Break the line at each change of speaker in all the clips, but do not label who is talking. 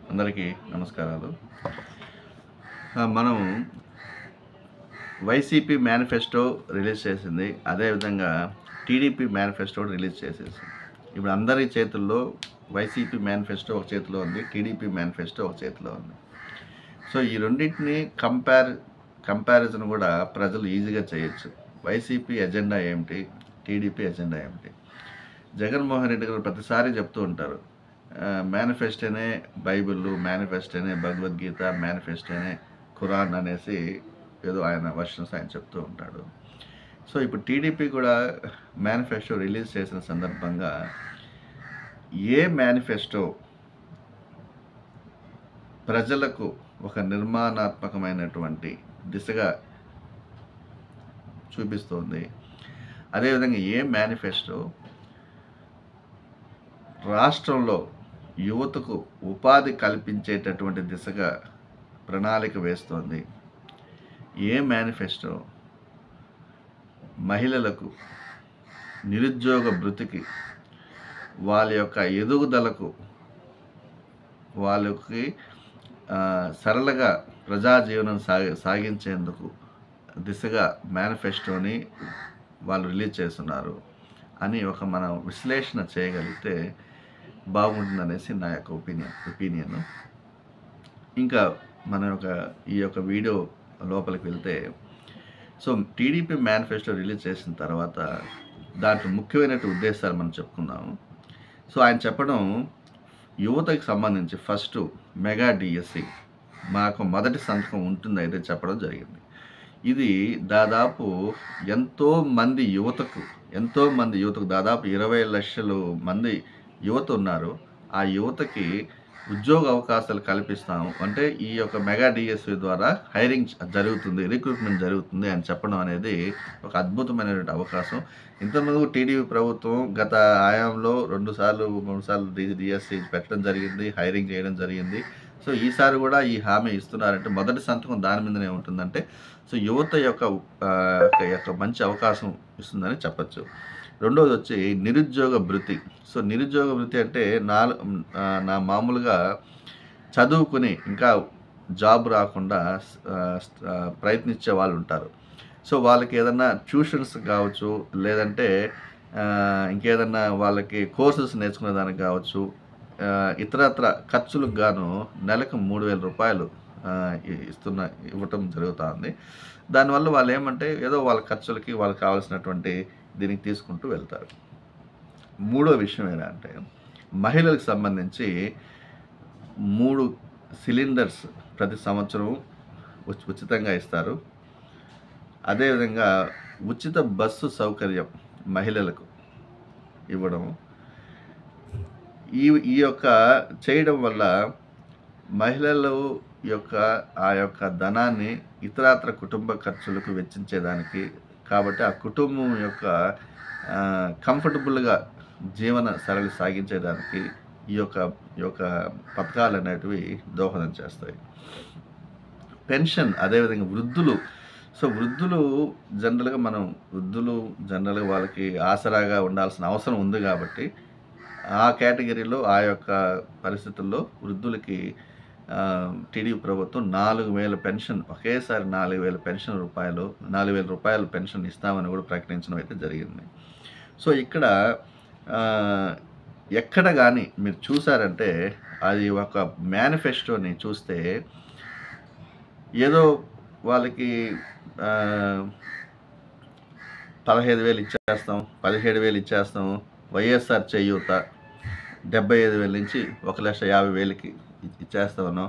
అందరికీ నమస్కారాలు. మనం వైసీపీ మేనిఫెస్టో రిలీజ్ చేసింది. అదేవిధంగా టీడీపీ మేనిఫెస్టో రిలీజ్ చేసేసింది. ఇప్పుడు అందరి చేతుల్లో వైసీపీ మేనిఫెస్టో ఒక చేతిలో ఉంది. టీడీపీ మేనిఫెస్టో ఒక చేతిలో ఉంది. సో ఈ రెండింటిని కంపారిజన్ కూడా ప్రజలు ఈజీగా చేయొచ్చు. వైసీపీ ఎజెండా ఏమిటి, టీడీపీ ఎజెండా ఏమిటి. జగన్మోహన్ రెడ్డి గారు ప్రతిసారి చెప్తూ ఉంటారు, మేనిఫెస్టోనే బైబిల్, మేనిఫెస్టోనే భగవద్గీత, మేనిఫెస్టోనే ఖురాన్ అనేసి ఏదో ఆయన వర్షన్స్ ఆయన చెప్తూ ఉంటాడు. సో ఇప్పుడు టీడీపీ కూడా మేనిఫెస్టో రిలీజ్ చేసిన సందర్భంగా ఏ మేనిఫెస్టో ప్రజలకు ఒక నిర్మాణాత్మకమైనటువంటి దిశగా చూపిస్తోంది, అదేవిధంగా ఏ మేనిఫెస్టో రాష్ట్రంలో యువతకు ఉపాధి కల్పించేటటువంటి దిశగా ప్రణాళిక వేస్తోంది, ఏ మేనిఫెస్టో మహిళలకు నిరుద్యోగ భృతికి, వాళ్ళ యొక్క ఎదుగుదలకు, వాళ్ళకి సరళగా ప్రజాజీవనం సాగించేందుకు దిశగా మేనిఫెస్టోని వాళ్ళు రిలీజ్ చేస్తున్నారు అని మనం విశ్లేషణ చేయగలిగితే బాగుంటుందనేసి నా యొక్క ఒపీనియన్. ఇంకా ఈ యొక్క వీడియో లోపలికి వెళ్తే, సో టీడీపీ మేనిఫెస్టో రిలీజ్ చేసిన తర్వాత దాంట్లో ముఖ్యమైన ఉద్దేశాలు మనం చెప్పుకుందాము. సో ఆయన చెప్పడం, యువతకి సంబంధించి ఫస్ట్ మెగా డిఎస్సి మాకు మొదటి సంతకం ఉంటుంది అయితే చెప్పడం జరిగింది. ఇది దాదాపు ఎంతోమంది యువతకు దాదాపు 20 లక్షల మంది యువత ఉన్నారు. ఆ యువతకి ఉద్యోగ అవకాశాలు కల్పిస్తాము అంటే ఈ యొక్క మెగా డిఎస్సి ద్వారా హైరింగ్ జరుగుతుంది, రిక్రూట్మెంట్ జరుగుతుంది అని చెప్పడం అనేది ఒక అద్భుతమైనటువంటి అవకాశం. ఇంతకుముందు టీడీపీ ప్రభుత్వం గత హయాంలో 2 సార్లు 3 సార్లు డిఎస్సి పెట్టడం జరిగింది, హైరింగ్ చేయడం జరిగింది. సో ఈసారి కూడా ఈ హామీ ఇస్తున్నారంటే మొదటి సంతకం దాని మీదనే ఉంటుందంటే, సో యువత యొక్క మంచి అవకాశం ఇస్తుందని చెప్పచ్చు. రెండవది వచ్చి నిరుద్యోగ భృతి. సో నిరుద్యోగ భృతి అంటే నా మామూలుగా చదువుకుని ఇంకా జాబ్ రాకుండా ప్రయత్నించే వాళ్ళు ఉంటారు. సో వాళ్ళకి ఏదన్నా ట్యూషన్స్ కావచ్చు, లేదంటే ఇంకేదన్నా వాళ్ళకి కోర్సెస్ నేర్చుకునే దానికి కావచ్చు, ఇతరత్ర ఖర్చులకు గాను నెలకు 3,000 రూపాయలు ఇవ్వటం జరుగుతుంది. దానివల్ల వాళ్ళు ఏమంటే ఏదో వాళ్ళ ఖర్చులకి వాళ్ళకి కావాల్సినటువంటి దీనికి తీసుకుంటూ వెళ్తారు. మూడో విషయం ఏంటంటే, మహిళలకు సంబంధించి 3 సిలిండర్స్ ప్రతి సంవత్సరం ఉచితంగా ఇస్తారు. అదేవిధంగా ఉచిత బస్సు సౌకర్యం మహిళలకు ఇవ్వడం. ఈ యొక్క చేయడం వల్ల మహిళలు ఆ యొక్క ధనాన్ని ఇతరత్ర కుటుంబ ఖర్చులకు వెచ్చించేదానికి, కాబట్టి ఆ కుటుంబం యొక్క కంఫర్టబుల్గా జీవన సరళి సాగించేదానికి ఈ యొక్క పథకాలు అనేటివి దోహదం చేస్తాయి. పెన్షన్, అదేవిధంగా వృద్ధులు. సో వృద్ధులు జనరల్గా వాళ్ళకి ఆసరాగా ఉండాల్సిన అవసరం ఉంది కాబట్టి ఆ కేటగిరీలో ఆ యొక్క పరిస్థితుల్లో వృద్ధులకి టీడీపీ ప్రభుత్వం 4,000 పెన్షన్, ఒకేసారి 4,000 రూపాయలు పెన్షన్ ఇస్తామని కూడా ప్రకటించడం అయితే జరిగింది. సో ఇక్కడ ఎక్కడ కానీ మీరు చూసారంటే అది ఒక మేనిఫెస్టోని చూస్తే ఏదో వాళ్ళకి 15,000 ఇచ్చేస్తాం, 17,000 ఇచ్చేస్తాం, వైఎస్ఆర్ చేయూత 75,000 నుంచి 1,50,000కి ఇచ్చేస్తామనో,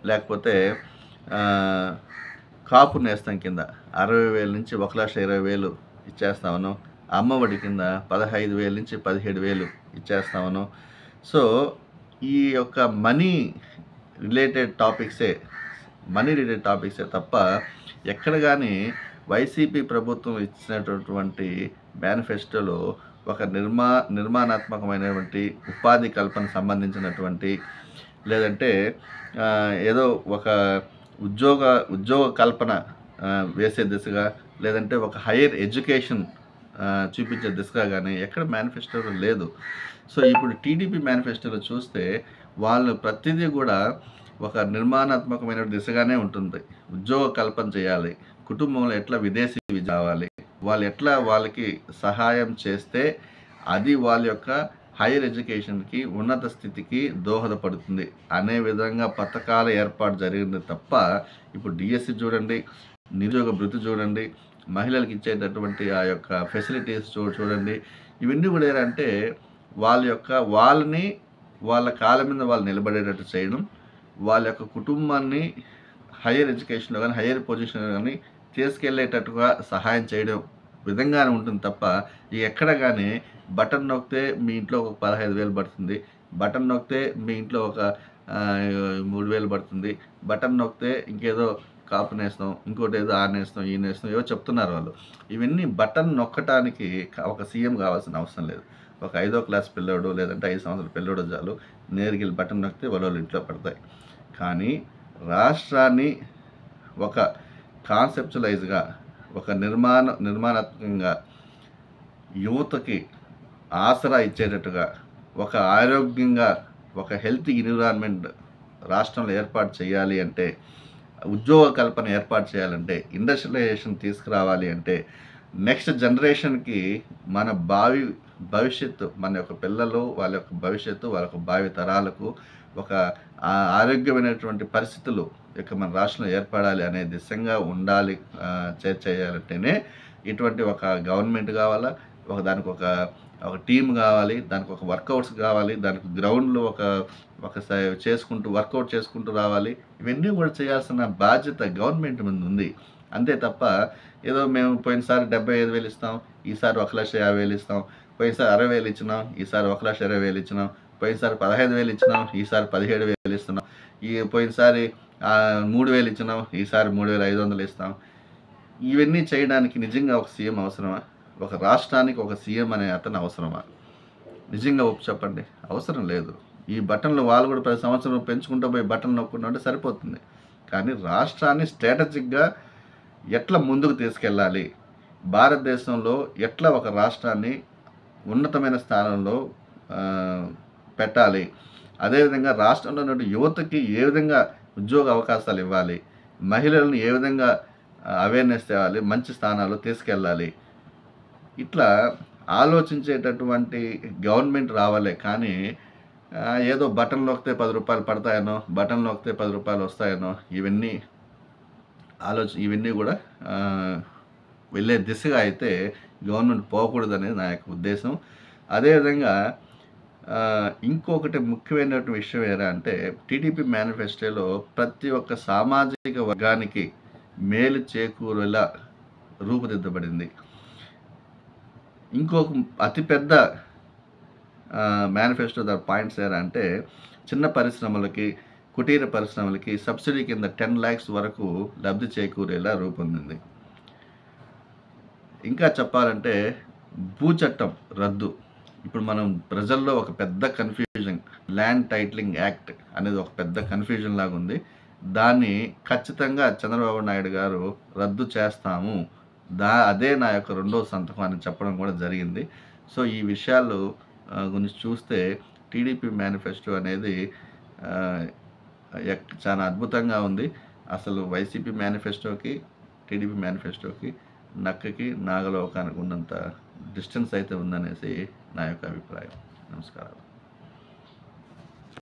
లేకపోతే కాపు నేస్తం కింద 60,000 నుంచి 1,20,000 ఇచ్చేస్తామనో, అమ్మఒడి కింద 15,000 నుంచి 17,000 ఇచ్చేస్తామనో. సో ఈ యొక్క మనీ రిలేటెడ్ టాపిక్సే తప్ప ఎక్కడ కానీ వైసీపీ ప్రభుత్వం ఇచ్చినటువంటి మేనిఫెస్టోలో ఒక నిర్మాణాత్మకమైనటువంటి ఉపాధి కల్పన సంబంధించినటువంటి, లేదంటే ఏదో ఒక ఉద్యోగ కల్పన వేసే దిశగా, లేదంటే ఒక హైయర్ ఎడ్యుకేషన్ చూపించే దిశగా కానీ ఎక్కడ మేనిఫెస్టోలో లేదు. సో ఇప్పుడు టీడీపీ మేనిఫెస్టోలో చూస్తే వాళ్ళు ప్రతిదీ కూడా ఒక నిర్మాణాత్మకమైన దిశగానే ఉంటుంది. ఉద్యోగ కల్పన చేయాలి. కుటుంబంలో ఎట్లా విదేశీ విద్య కావాలి. వాళ్ళు ఎట్లా వాళ్ళకి సహాయం చేస్తే అది వాళ్ళ యొక్క హైయర్ ఎడ్యుకేషన్‌కి, ఉన్నత స్థితికి దోహదపడుతుంది అనే విధంగా పథకాల ఏర్పాటు జరిగింది తప్ప, ఇప్పుడు డీఎస్సీ చూడండి, నిరుద్యోగ భృతి చూడండి, మహిళలకు ఇచ్చేటటువంటి ఆ యొక్క ఫెసిలిటీస్ చూడండి. ఇవన్నీ కూడా ఏంటంటే వాళ్ళని వాళ్ళ కాళ్ళ మీద వాళ్ళు నిలబడేటట్టు చేయడం, వాళ్ళ యొక్క కుటుంబాన్ని హైయర్ ఎడ్యుకేషన్‌లో గానీ, హైయర్ పొజిషన్‌లో గానీ తీసుకెళ్ళేటట్టుగా సహాయం చేయడం విధంగానే ఉంటుంది తప్ప, ఎక్కడ గానీ బటన్ నొక్కితే మీ ఇంట్లో ఒక 15,000 పడుతుంది. బటన్ నొక్కితే మీ ఇంట్లో ఒక 3,000 పడుతుంది. బటన్ నొక్కితే ఇంకేదో కాపునేస్తాం, ఇంకోటేదో ఆ నేస్తాం, ఈ నేస్తాం ఏవో చెప్తున్నారు వాళ్ళు. ఇవన్నీ బటన్ నొక్కటానికి ఒక సీఎం కావాల్సిన అవసరం లేదు. ఒక 5వ క్లాస్ పిల్లోడు లేదంటే 5 సంవత్సరాల పిల్లోడు చాలు, నేరుగెళ్ళి బటన్ నొక్కితే వాళ్ళ ఇంట్లో పడతాయి. కానీ రాష్ట్రాన్ని ఒక కాన్సెప్చువలైజ్‌గా, ఒక నిర్మాణాత్మకంగా యువతకి ఆసరా ఇచ్చేటట్టుగా, ఒక ఆరోగ్యంగా, ఒక హెల్తీ ఎన్విరాన్మెంట్ రాష్ట్రంలో ఏర్పాటు చేయాలి అంటే, ఉద్యోగ కల్పన ఏర్పాటు చేయాలంటే, ఇండస్ట్రియలైజేషన్ తీసుకురావాలి అంటే, నెక్స్ట్ జనరేషన్‌కి మన భవిష్యత్తు, మన యొక్క పిల్లలు, వాళ్ళ యొక్క భవిష్యత్తు, వాళ్ళ యొక్క భావి తరాలకు ఒక ఆరోగ్యమైనటువంటి పరిస్థితులు మన రాష్ట్రంలో ఏర్పడాలి అనే దిశగా ఉండాలి. చేయాలంటేనే ఇటువంటి ఒక గవర్నమెంట్ కావాలా, దానికి ఒక టీమ్ కావాలి, దానికి ఒక వర్కౌట్స్ కావాలి, దానికి గ్రౌండ్‌లో ఒక వర్కౌట్ చేసుకుంటూ రావాలి. ఇవన్నీ కూడా చేయాల్సిన బాధ్యత గవర్నమెంట్ మీద ఉంది. అంతే తప్ప ఏదో మేము పోయినసారి 75,000 ఇస్తాం, ఈసారి 1,50,000 ఇస్తాం, పోయినసారి 60,000 ఇచ్చినాం, ఈసారి 1,20,000 ఇచ్చినాం, పోయినసారి 15,000 ఇచ్చినాం, ఈసారి 17,000 ఇస్తున్నాం, పోయినసారి 3,000 ఇచ్చినాం, ఈసారి 3,500 ఇస్తాం. ఇవన్నీ చేయడానికి నిజంగా ఒక సీఎం అవసరమా? ఒక రాష్ట్రానికి ఒక సీఎం అనే అతను అవసరమా? నిజంగా చెప్పండి. అవసరం లేదు. ఈ బటన్లు వాళ్ళు కూడా ప్రతి సంవత్సరం పెంచుకుంటూ పోయి బటన్ నొక్కుంటూ ఉంటే సరిపోతుంది. కానీ రాష్ట్రాన్ని స్ట్రాటజిక్‌గా ఎట్లా ముందుకు తీసుకెళ్ళాలి, భారతదేశంలో ఎట్లా ఒక రాష్ట్రాన్ని ఉన్నతమైన స్థానంలో పెట్టాలి, అదేవిధంగా రాష్ట్రంలో ఉన్న యువతకి ఏ విధంగా ఉద్యోగ అవకాశాలు ఇవ్వాలి, మహిళలను ఏ విధంగా అవేర్నెస్ తేవాలి, మంచి స్థానాల్లో తీసుకెళ్ళాలి, ఇట్లా ఆలోచించేటటువంటి గవర్నమెంట్ రావాలి. కానీ ఏదో బటన్ నొక్కితే 10 రూపాయలు పడతాయనో, బటన్ నొక్కితే 10 రూపాయలు వస్తాయనో, ఇవన్నీ కూడా వెళ్ళే దిశగా అయితే గవర్నమెంట్ పోకూడదనేది నా యొక్క ఉద్దేశం. అదేవిధంగా ఇంకొకటి ముఖ్యమైనటువంటి విషయం ఏంటంటే అంటే, టీడీపీ మేనిఫెస్టోలో ప్రతి ఒక్క సామాజిక వర్గానికి మేలు చేకూరేలా రూపుదిద్దబడింది. ఇంకొక అతిపెద్ద మేనిఫెస్టో పాయింట్స్ ఏంటంటే, చిన్న పరిశ్రమలకి, కుటీర పరిశ్రమలకి సబ్సిడీ కింద 10 lakhs వరకు లబ్ధి చేకూరేలా రూపొందింది. ఇంకా చెప్పాలంటే భూ చట్టం రద్దు. ఇప్పుడు మనం ప్రజల్లో ఒక పెద్ద కన్ఫ్యూజన్, ల్యాండ్ టైటిలింగ్ యాక్ట్ అనేది ఒక పెద్ద కన్ఫ్యూజన్ లాగా ఉంది. దాన్ని ఖచ్చితంగా చంద్రబాబు నాయుడు గారు రద్దు చేస్తాము, అదే నా యొక్క రెండవ సంతకం అని చెప్పడం కూడా జరిగింది. సో ఈ విషయాలు గురించి చూస్తే టీడీపీ మేనిఫెస్టో అనేది చాలా అద్భుతంగా ఉంది. అసలు వైసీపీ మేనిఫెస్టోకి, టీడీపీ మేనిఫెస్టోకి నక్కకి నాగలోకానికి ఉన్నంత డిస్టెన్స్ అయితే ఉందనేసి నా యొక్క అభిప్రాయం. నమస్కారాలు.